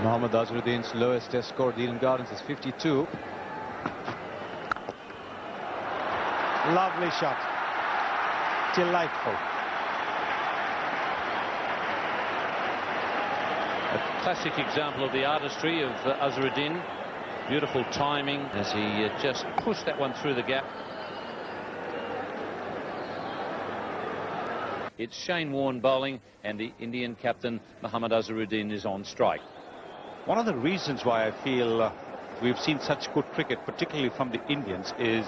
Mohammad Azharuddin's lowest test score at Eden Gardens is 52. Lovely shot. Delightful. A classic example of the artistry of Azharuddin. Beautiful timing as he just pushed that one through the gap. It's Shane Warne bowling, and the Indian captain Mohammad Azharuddin is on strike. One of the reasons why I feel we've seen such good cricket, particularly from the Indians, is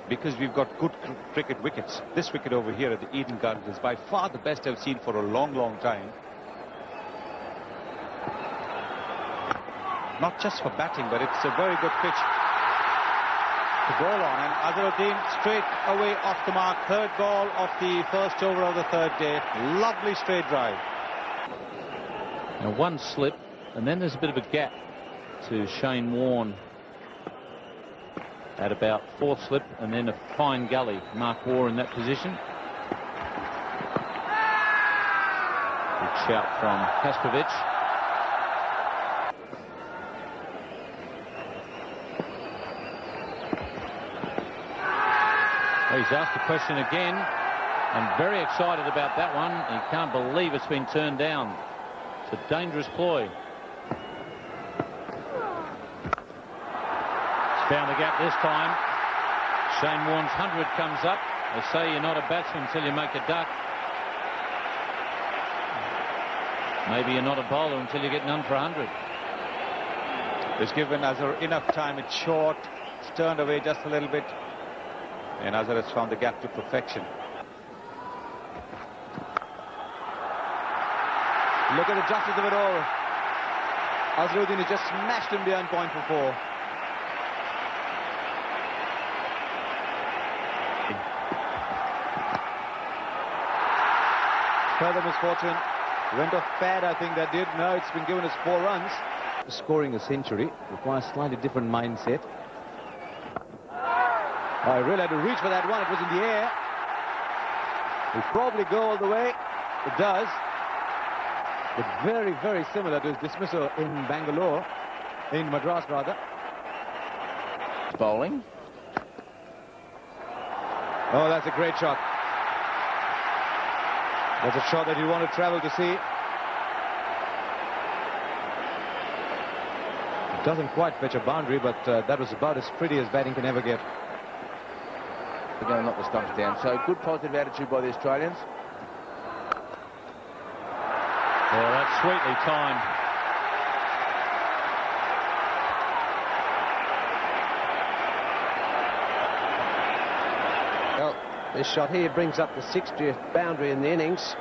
because we've got good cricket wickets. This wicket over here at the Eden Gardens is by far the best I've seen for a long, long time. Not just for batting, but it's a very good pitch to bowl on. And Azharuddin straight away off the mark. Third ball of the first over of the third day. Lovely straight drive. Now one slip, and then there's a bit of a gap to Shane Warne at about fourth slip, and then a fine gully. Mark Waugh in that position. Good shout from Kaspovic. He's asked the question again, and very excited about that one. He can't believe it's been turned down. It's a dangerous ploy. He's found the gap this time. Shane Warne's 100 comes up. They say you're not a batsman until you make a duck. Maybe you're not a bowler until you get none for 100. It's given Azhar enough time. It's short. It's turned away just a little bit. And Azhar has found the gap to perfection. Look at the justice of it all. Azharuddin has just smashed him behind point for 4. Further misfortune. Went off pad, I think that did. No, it's been given as 4 runs. Scoring a century requires slightly different mindset. I really had to reach for that one. It was in the air. It'll probably go all the way. It does. But very, very similar to his dismissal in Bangalore, in Madras rather. Bowling. Oh, that's a great shot. That's a shot that you want to travel to see. It doesn't quite fetch a boundary, but that was about as pretty as batting can ever get. They're going to knock the stumps down. So good positive attitude by the Australians. Oh, that's sweetly timed. Well, this shot here brings up the 60th boundary in the innings.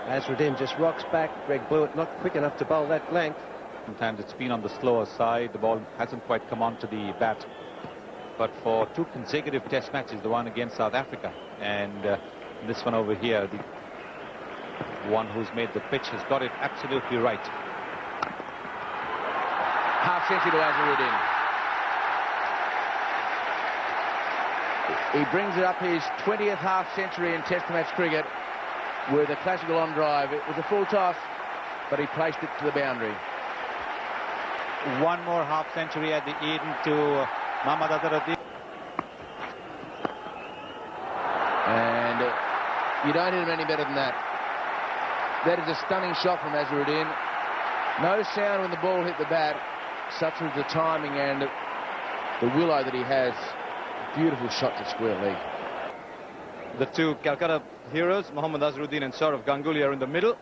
Azharuddin just rocks back. Greg Blewett not quick enough to bowl that length. Sometimes it's been on the slower side. The ball hasn't quite come onto the bat. But for 2 consecutive test matches, the one against South Africa and this one over here, the one who's made the pitch has got it absolutely right. Half century to Azharuddin. He brings it up his 20th half century in test match cricket with a classical on drive. It was a full toss, but he placed it to the boundary. One more half century at the Eden to Mohammad Azharuddin. And you don't hit him any better than that. That is a stunning shot from Azharuddin. No sound when the ball hit the bat. Such was the timing and the willow that he has. Beautiful shot to square leg. The 2 Calcutta heroes, Mohammad Azharuddin and Sourav Ganguly, are in the middle.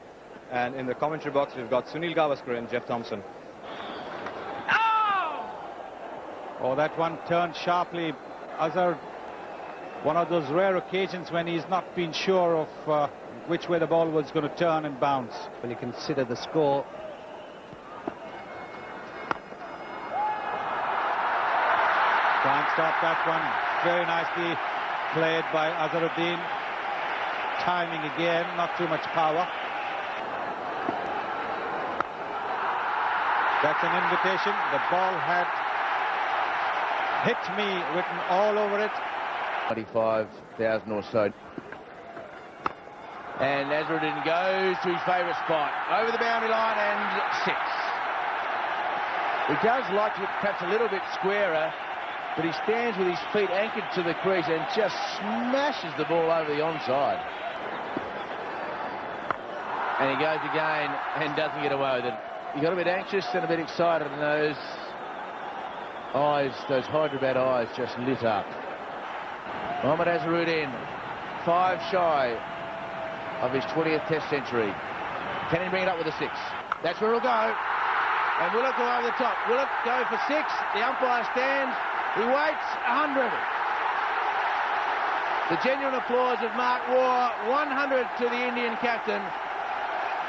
And in the commentary box, we've got Sunil Gavaskar and Jeff Thompson. Oh, that one turned sharply. Azhar, one of those rare occasions when he's not been sure of which way the ball was going to turn and bounce. When you consider the score. Can't stop that one. Very nicely played by Azharuddin. Timing again, not too much power. That's an invitation. The ball had hit me written all over it. 95,000 or so. And Azharuddin goes to his favourite spot. Over the boundary line and 6. He does like it perhaps a little bit squarer, but he stands with his feet anchored to the crease and just smashes the ball over the onside. And he goes again and doesn't get away with it. He got a bit anxious and a bit excited, and those eyes, those Hyderabad eyes, just lit up. Mohammad Azharuddin, 5 shy of his 20th Test century. Can he bring it up with a 6? That's where it'll go. And will it go over the top? Will it go for 6? The umpire stands. He waits. 100. The genuine applause of Mark Waugh. 100 to the Indian captain.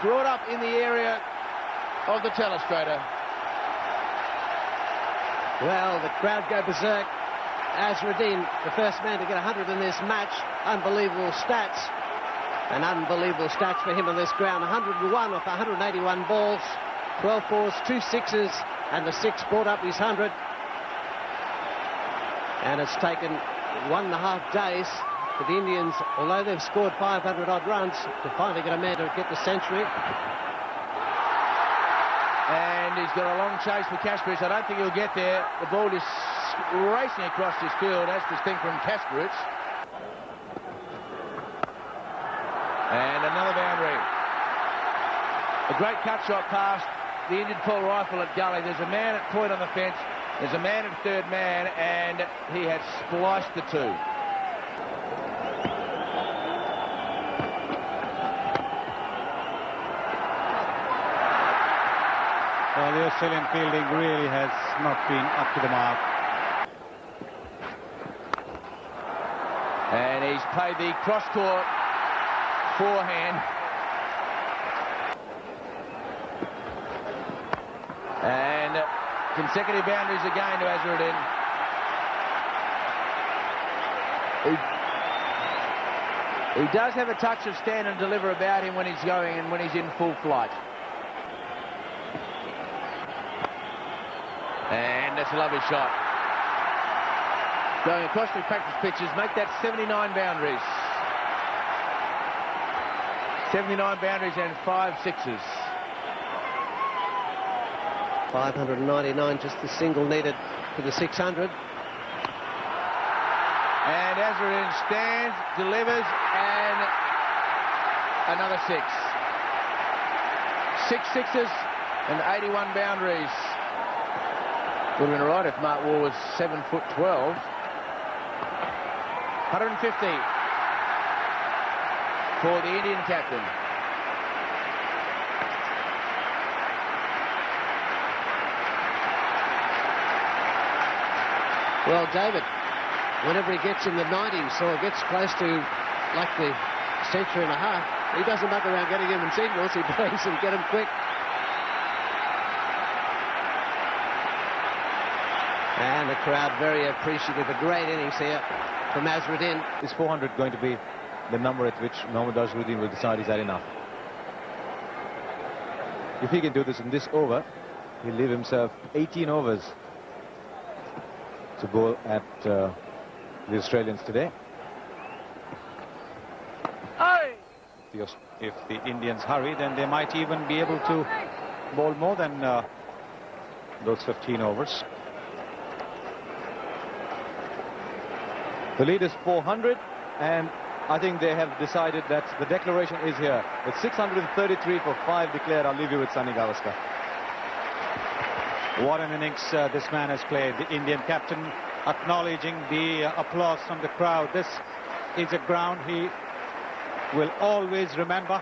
Brought up in the area of the telestrator. Well, the crowd go berserk. Azharuddin, the first man to get 100 in this match. Unbelievable stats. And unbelievable stats for him on this ground. 101 off 181 balls. 12 fours, 2 sixes, and the 6 brought up his 100. And it's taken 1.5 days for the Indians, although they've scored 500 odd runs, to finally get a man to get the century. And he's got a long chase for Kasparovich. I don't think he'll get there. The ball is racing across this field, as distinct from Kasparovich. And another boundary. A great cut shot past the Indian full rifle at gully. There's a man at point on the fence. There's a man at third man, and he had spliced the 2. Well, the Australian fielding really has not been up to the mark. And he's played the cross-court forehand. And consecutive boundaries again to Azharuddin. He does have a touch of stand and deliver about him when he's going and when he's in full flight. And that's a lovely shot. Going across the practice pitches, make that 79 boundaries. 79 boundaries and 5 sixes. 599, just the single needed for the 600. And Azharuddin stands, delivers, and another 6. 6 sixes and 81 boundaries. Would have been right if Mark Waugh was 7'12". 150 for the Indian captain. Well, David, whenever he gets in the 90s or gets close to like the century and a half, he doesn't muck around getting him in signals. He plays and get him quick. And the crowd very appreciative. A great innings here from Azharuddin. Is 400 going to be the number at which Mohammad Azharuddin will decide is that enough? If he can do this in this over, he'll leave himself 18 overs to bowl at the Australians today. If the Indians hurry, then they might even be able to bowl more than those 15 overs. The lead is 400, and I think they have decided that the declaration is here. It's 633 for 5 declared. I'll leave you with Sunny Gavaskar. What an innings this man has played. The Indian captain acknowledging the applause from the crowd. This is a ground he will always remember.